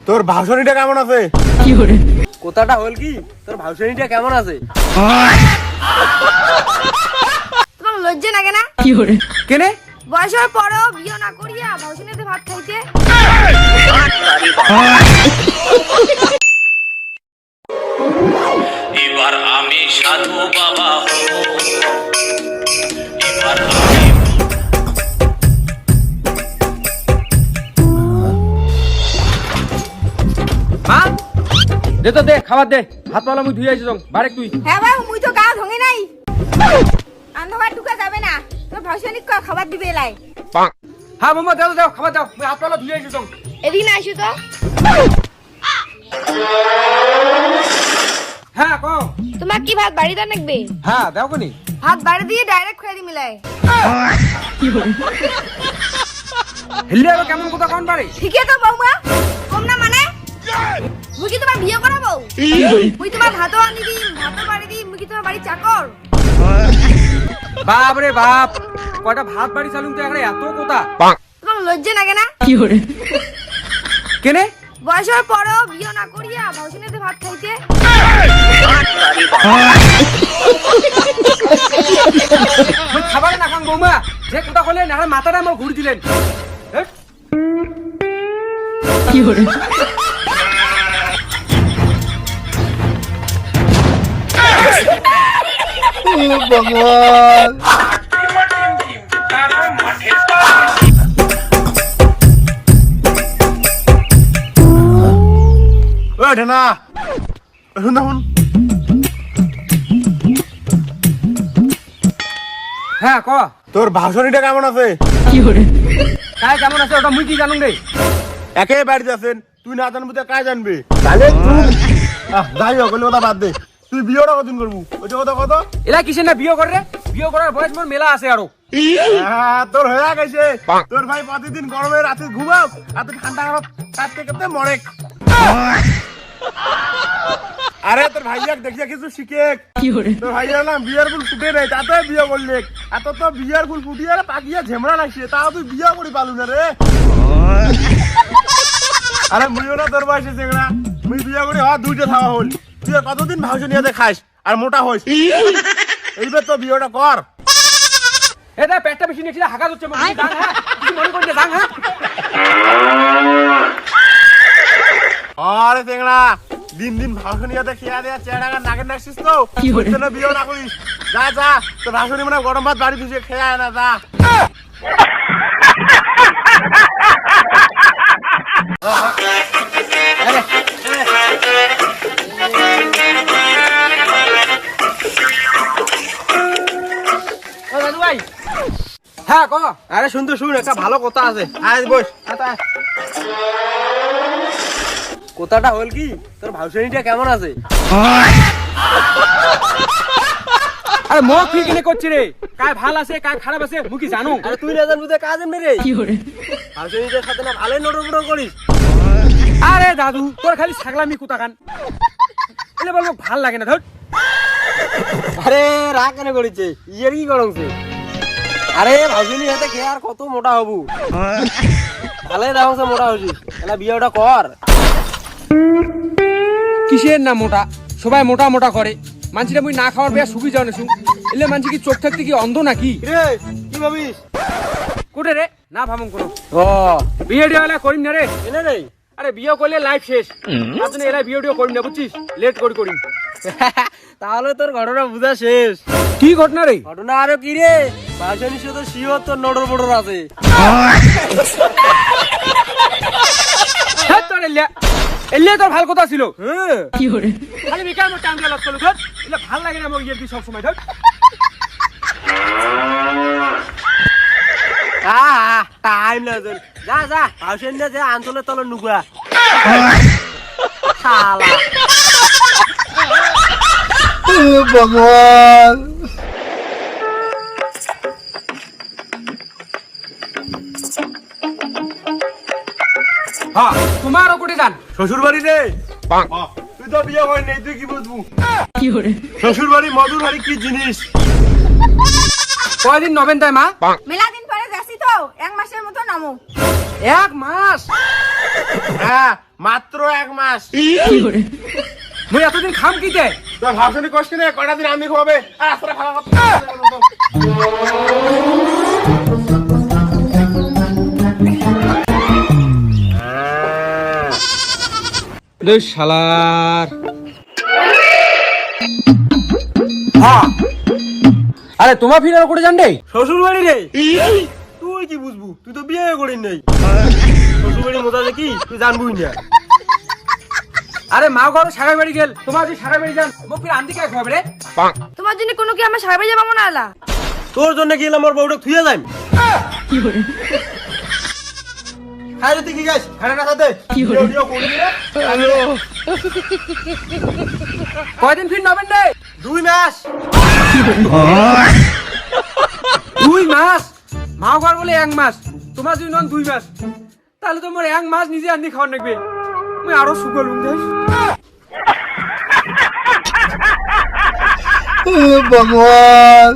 তোর ভাষণীটা কেমন আছে? কি করে কথাটা হল কি তোর ভাউসানিটা কেমন আছে? তোমার লজ্জা লাগে না? কি করে কেনে বয়সের পরেও বিয়ে না করিয়া ভাউসিনেতে ভাত খাইতে? এবার আমি সাধু বাবা হব, এবার আমি মা দে তো দে খাবার দে, হাত পালা মুই ধুই আইছি তো বারেক তুই। হ্যাঁ ভাই, মুই তো গা ধঙে নাই। আন্ধার ঢুকা যাবে না, তোর ভাউসিনিক খাবার দিবে এলাই। হ্যাঁ মামা দাও দাও খাবার দাও, মুই হাত পালা ধুই আইছি তো। এদিকে আইসো তো। হ্যাঁ কো। তোমার কি ভাত বাড়িতে নাকবে? হ্যাঁ দাও কোনি। ভাত বাড়ি দিয়ে ডাইরেক্ট খেয়ে দি মিলাই। কি করে হিল্লে আর কেমন কথা কোন বাড়ি? ঠিকই তো বৌমা, কম না মানে? মুই কি তোমার বিয়ে করাবো? মুই তোমার ভাতও আনি দিম, ভাতও বাড়ি দিম, মুই কি তোমার বাড়ি চাকর? বাপ রে বাপ, কয়টা ভাত বাড়ি চালুম তো এখানে এত কথা। তোমার লজ্জা লাগে না? কি করে কেনে বয়সের পরেও বিয়ে না করিয়া ভাউসিনেতে ভাত খাইতে? মুই খাবার না খান বৌমা, যে কথা কইলে না মাথাটা আমার ঘুরি দিলেন। কি করে ওই ঢেনা, শুন দেখুন। হ্যাঁ ক। তোর ভাষণীটা কেমন আছে? কি করে কায় কেমন আছে ওটা মুই কি জানুম রে? একে বাড়িতে আছেন, তুই না জানবি তো কাজ জানবে? যাই হোক, ওগুলো কথা বাদ দে। তুই বিয়েটা কদিন করবো? ওই যে কথা কত? এলা কিসে না বিয়ে করে রে? বিয়ে করার বয়স মোর মেলা আছে আরো। তোর হয়ে গেছে। তোর ভাই প্রতিদিন গরমে রাতে ঘুমাও, আর তুই ঠান্ডা কাটতে কাটতে মরে। আরে তোর ভাইয়াক দেখিয়া কিছু শিখে। কি করে তোর ভাইয়ার নাম বিয়ার ফুল ফুটে নেই, তাতে বিয়ে করলে। এত তো বিয়ার ফুল ফুটিয়ে পাকিয়ে ঝেমড়া লাগছে, তাও তুই বিয়ে করি পালু না রে। আরে মুইও না তোর বয়সে চেংড়া, মুই বিয়ে করি দুইটা থাকা হল। তুই কতদিন ভাউসে নিয়ে খাস আর মোটা হইস? এইবার তো বিয়েটা কর। এটা পেটটা বেশি নিয়েছিল হাগা হচ্ছে মনে জান। হ্যাঁ কিছু মনে করি না জান। হ্যাঁ আরে চেংড়া, দিন দিন ভাউসে নিয়ে খেয়া দেয়া চেহারা নাকের নাকছিস তো, কি হলো? ওই জন্য বিয়ে না করিস। যা যা, তোর ভাউসে মানে গরম ভাত বাড়ি দিছে, খেয়ে আয় না, যা। ও দাদু ভাই। হ্যাঁ ক। আরে শুন তো শুন, একটা ভালো কথা আছে। আয় বস। কথাটা হল কি তোর ভাউসানিটা কেমন আছে? আরে মুখ কি কিনে করছিস রে? কায় ভাল আছে কায় খারাপ আছে মুই কি জানো? আরে তুই না জানবি তো কাজ এমনি রে। কি করে ভাউসানিটার সাথে না ভালোই নড়বড় করিস। আরে দাদু তোর খালি ছাগলামি কুতা কান, এলে বলবো ভাল লাগে না ধর। আরে রাগ কেন করিছে? ইয়ের কি করছে? আরে ভাউসানি হাতে খেয়ে আর কত মোটা হবু? ভালোই রাখছে মোটা হছিস, এলা বিয়েটা কর। কিসের না মোটা? সবাই মোটা মোটা করে, মানছিটা মুই না খাওয়ার বেয়া সুখী যাও না শুন। এলে মানছি কি চোখ থাকতে কি অন্ধ নাকি রে? কি ভাবিস কোটে রে? না ভাবুন কোনো। ও বিয়ে ডিয়ে হলে করিম না রে। এনে রে আরে বিয়ে করলে লাইফ শেষ, আপনি এলা বিয়ে ডিয়ে করিম না বুঝছিস, লেট করি করিম। তাহলে তোর ঘটনা বুঝা শেষ। কি ঘটনা রে? ঘটনা আরো কি রে, ভাষণী শুধু শিওর তোর নড়র বড়র আছে। তোর এলে তোর ভাল কথা ছিল। কি করে খালি বেকার আমার টাইম গেল চলো ধর, এলে ভাল লাগে না আমার ইয়ে কি সব সময় ধর। টাইম না ধর, যা যা হাউসেন না যে আঞ্চলের তলে নুকুয়া শালা। ভগবান। হ্যাঁ তোমার কোটে যান শ্বশুর বাড়ি রে। তুই তো বিয়ে হয় নাই, তুই কি বুঝবু? কি করে শ্বশুর বাড়ি মধুর বাড়ি কি জিনিস? কয়দিন নবেন তাই মা? মেলা দিন পরে যাচ্ছি তো, এক মাসের মতো নামো। 1 মাস? হ্যাঁ মাত্র 1 মাস। কি hore মুই এতদিন খাম কিতে? তোর ভাবছনি কষ্ট নেই, কটা দিন আমি খাওয়াবে আসলে খাওয়া কথা। দুই শালার। হ্যাঁ আরে তোমার ফিরে করে যান রে? শ্বশুর বাড়ি রে। তুই কি বুঝবু, তুই তো বিয়ে করিস নাই। শ্বশুর বাড়ির মজা দেখি তুই জানবুই না। আরে মা ঘর সারাই বাড়ি গেল, তোমার যদি সারাই বাড়ি যান মোক ফির আন্দি কে খাবে রে? তোমার জন্য কোনো কি আমার সারা বাড়ি যাবো না আলা? তোর জন্য গেলাম আমার বউটা থুয়ে যাই। কি hore খাই তুই কি গাছ খানা না খাতে কি hore কয়দিন ফির নবেন রে? 2 মাস। 2 মাস? মা ঘর বলে 1 মাস, তোমার যদি নন 2 মাস, তাহলে তোমার 1 মাস নিজে আন্দি খাওয়ার লাগবে। মুই আরো সুগল দেশ। भगवान